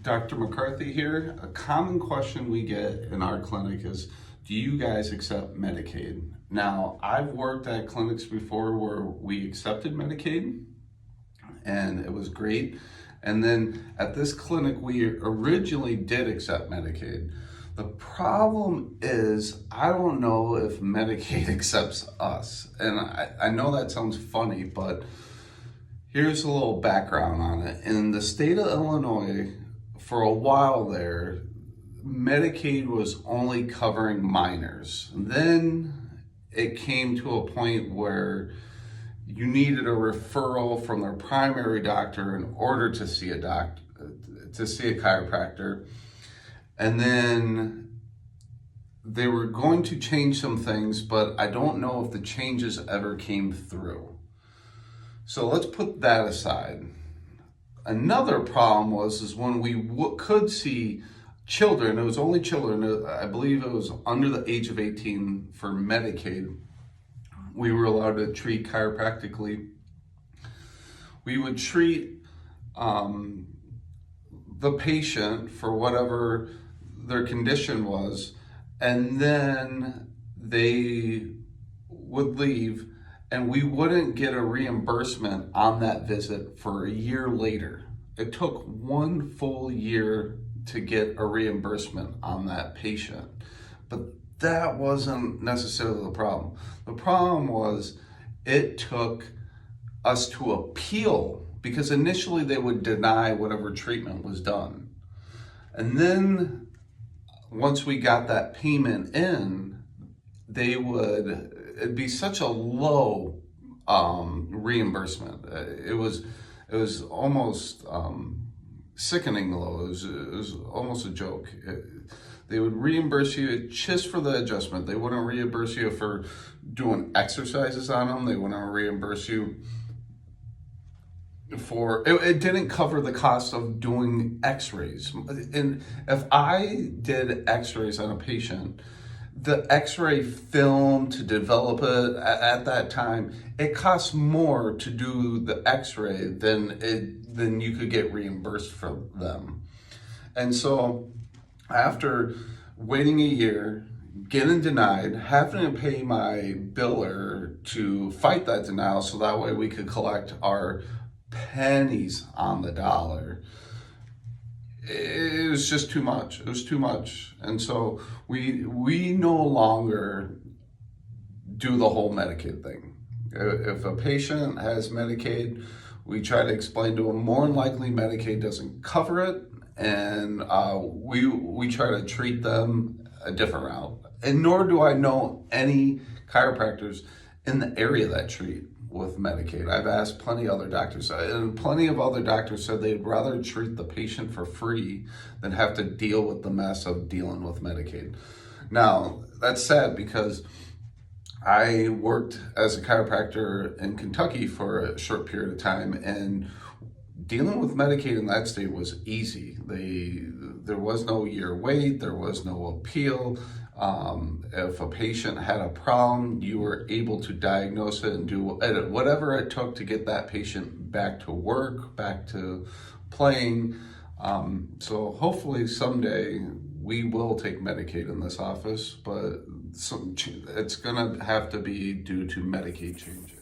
Dr. McCarthy here. A common question we get in our clinic is, do you guys accept Medicaid? Now, I've worked at clinics before where we accepted Medicaid, and it was great. And then at this clinic, we originally did accept Medicaid. The problem is, I don't know if Medicaid accepts us. And I know that sounds funny, but here's a little background on it. In the state of Illinois, for a while there, Medicaid was only covering minors. Then it came to a point where you needed a referral from their primary doctor in order to see a chiropractor. And then they were going to change some things, but I don't know if the changes ever came through. So let's put that aside. Another problem is when we could see children, it was only children, I believe it was under the age of 18 for Medicaid, we were allowed to treat chiropractically. We would treat the patient for whatever their condition was, and then they would leave, and we wouldn't get a reimbursement on that visit for a year later. It took 1 full year to get a reimbursement on that patient. But that wasn't necessarily the problem. The problem was it took us to appeal, because initially they would deny whatever treatment was done. And then once we got that payment in, it'd be such a low reimbursement. It was almost sickening low. It was almost a joke. They would reimburse you just for the adjustment. They wouldn't reimburse you for doing exercises on them. They wouldn't reimburse you for, it didn't cover the cost of doing x-rays. And if I did x-rays on a patient, the x-ray film to develop it at that time, it costs more to do the x-ray than you could get reimbursed for them. And so after waiting a year, getting denied, having to pay my biller to fight that denial so that way we could collect our pennies on the dollar, it was just too much. It was too much. And so we no longer do the whole Medicaid thing. If a patient has Medicaid, we try to explain to them more than likely Medicaid doesn't cover it, and we try to treat them a different route. And nor do I know any chiropractors in the area that treat with Medicaid. I've asked plenty of other doctors, and plenty of other doctors said they'd rather treat the patient for free than have to deal with the mess of dealing with Medicaid. Now, that's sad, because I worked as a chiropractor in Kentucky for a short period of time, and dealing with Medicaid in that state was easy. There was no year wait, there was no appeal. If a patient had a problem, you were able to diagnose it and do whatever it took to get that patient back to work, back to playing. So hopefully someday we will take Medicaid in this office, but it's gonna have to be due to Medicaid changes.